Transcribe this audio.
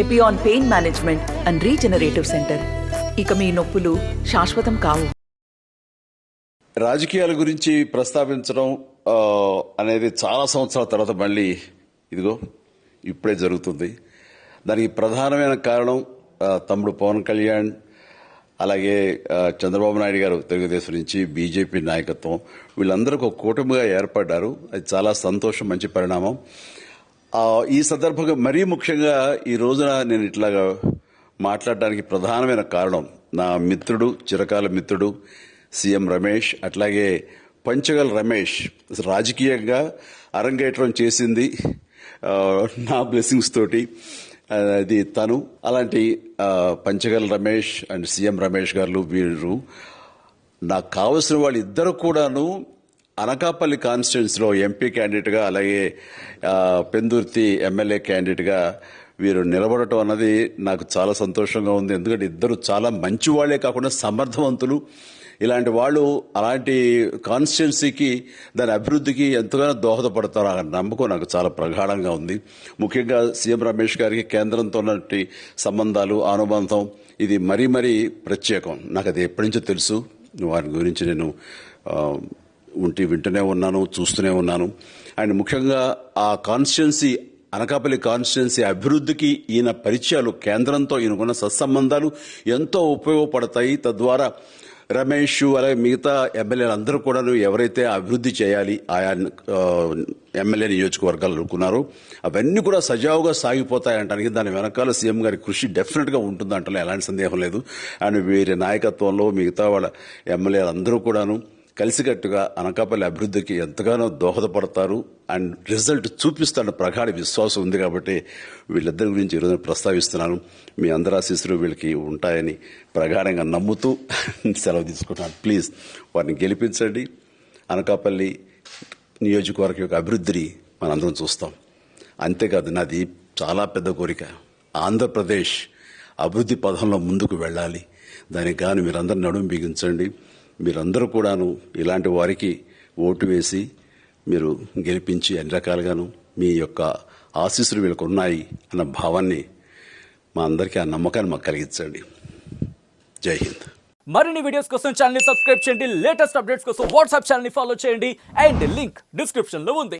Epione pain management and regenerative centre. ఇక మీ నొప్పులు శాశ్వతం కావు. రాజకీయాల గురించి ప్రస్తావించడం అనేది చాలా సంవత్సరాల తర్వాత మళ్ళీ ఇదిగో ఇప్పుడే జరుగుతుంది. దానికి ప్రధానమైన కారణం తమ్ముడు పవన్ కళ్యాణ్, అలాగే చంద్రబాబు నాయుడు గారు తెలుగుదేశం నుంచి, బీజేపీ నాయకత్వం, వీళ్ళందరూ ఒక కూటమిగా ఏర్పడ్డారు. అది చాలా సంతోషం, మంచి పరిణామం. ఈ సందర్భంగా మరీ ముఖ్యంగా ఈ రోజున నేను ఇట్లాగా మాట్లాడడానికి ప్రధానమైన కారణం నా మిత్రుడు, చిరకాల మిత్రుడు సీఎం రమేష్, అట్లాగే పంచగల్ రమేష్ రాజకీయంగా అరంగేట్రం చేసింది నా బ్లెస్సింగ్స్ తోటి. అది తను. అలాంటి పంచగల్ రమేష్ అండ్ సీఎం రమేష్ గారు వీరు నాకు కావలసిన వాళ్ళు ఇద్దరు కూడాను అనకాపల్లి కాన్స్టిట్యున్సీలో ఎంపీ క్యాండిడేట్గా, అలాగే పెందుర్తి ఎమ్మెల్యే క్యాండిడేట్గా వీరు నిలబడటం అన్నది నాకు చాలా సంతోషంగా ఉంది. ఎందుకంటే ఇద్దరు చాలా మంచి వాళ్లే కాకుండా సమర్థవంతులు. ఇలాంటి వాళ్ళు అలాంటి కాన్స్టిట్యున్సీకి, దాని అభివృద్ధికి ఎంతగానో దోహదపడతారు అనే నమ్మకం నాకు చాలా ప్రగాఢంగా ఉంది. ముఖ్యంగా సీఎం రమేష్ గారికి కేంద్రంతో ఉన్నటువంటి సంబంధాలు, అనుబంధం ఇది మరీ మరీ ప్రత్యేకం. నాకు అది ఎప్పటి నుంచో తెలుసు. వారి గురించి నేను వింటూనే ఉన్నాను, చూస్తూనే ఉన్నాను. అండ్ ముఖ్యంగా ఆ కాన్స్టిట్యున్సీ, అనకాపల్లి కాన్స్టిట్యున్సీ అభివృద్ధికి ఈయన పరిచయాలు, కేంద్రంతో ఈయనకున్న సత్సంబంధాలు ఎంతో ఉపయోగపడతాయి. తద్వారా రమేష్ అలాగే మిగతా ఎమ్మెల్యేలు అందరూ కూడా ఎవరైతే అభివృద్ధి చేయాలి ఆయా ఎమ్మెల్యే నియోజకవర్గాలు అనుకున్నారో అవన్నీ కూడా సజావుగా సాగిపోతాయంటానికి దాని వెనకాల సీఎం గారి కృషి డెఫినెట్ గా ఉంటుందంటే ఎలాంటి సందేహం లేదు. అండ్ వీరి నాయకత్వంలో మిగతా వాళ్ళ ఎమ్మెల్యేలు అందరూ కూడాను కలిసికట్టుగా అనకాపల్లి అభివృద్ధికి ఎంతగానో దోహదపడతారు అండ్ రిజల్ట్ చూపిస్తారన్న ప్రగాఢ విశ్వాసం ఉంది. కాబట్టి వీళ్ళిద్దరి గురించి ఈరోజు ప్రస్తావిస్తున్నాను. మీ అందరి ఆశీస్సులు వీళ్ళకి ఉంటాయని ప్రగాఢంగా నమ్ముతూ సెలవు తీసుకుంటున్నాను. ప్లీజ్ వారిని గెలిపించండి. అనకాపల్లి నియోజకవర్గం యొక్క అభివృద్ధిని మనందరం చూస్తాం. అంతేకాదు, నాది చాలా పెద్ద కోరిక, ఆంధ్రప్రదేశ్ అభివృద్ధి పథంలో ముందుకు వెళ్ళాలి. దానికి గాను మీరందరూ నడుము బిగించండి. మీరందరూ కూడాను ఇలాంటి వారికి ఓటు వేసి మీరు గెలిపించి అన్ని రకాలుగాను మీ యొక్క ఆశీస్సులు వీళ్ళకు ఉన్నాయి అన్న భావాన్ని మా అందరికీ, ఆ నమ్మకాన్ని మాకు కలిగించండి. జై హింద్. మరిన్ని వీడియోస్ కోసం ఛానల్ ని సబ్స్క్రైబ్ చేయండి. లేటెస్ట్ అప్డేట్స్ కోసం వాట్సాప్ ఛానల్ ని ఫాలో చేయండి. అండ్ లింక్ డిస్క్రిప్షన్ లో ఉంది.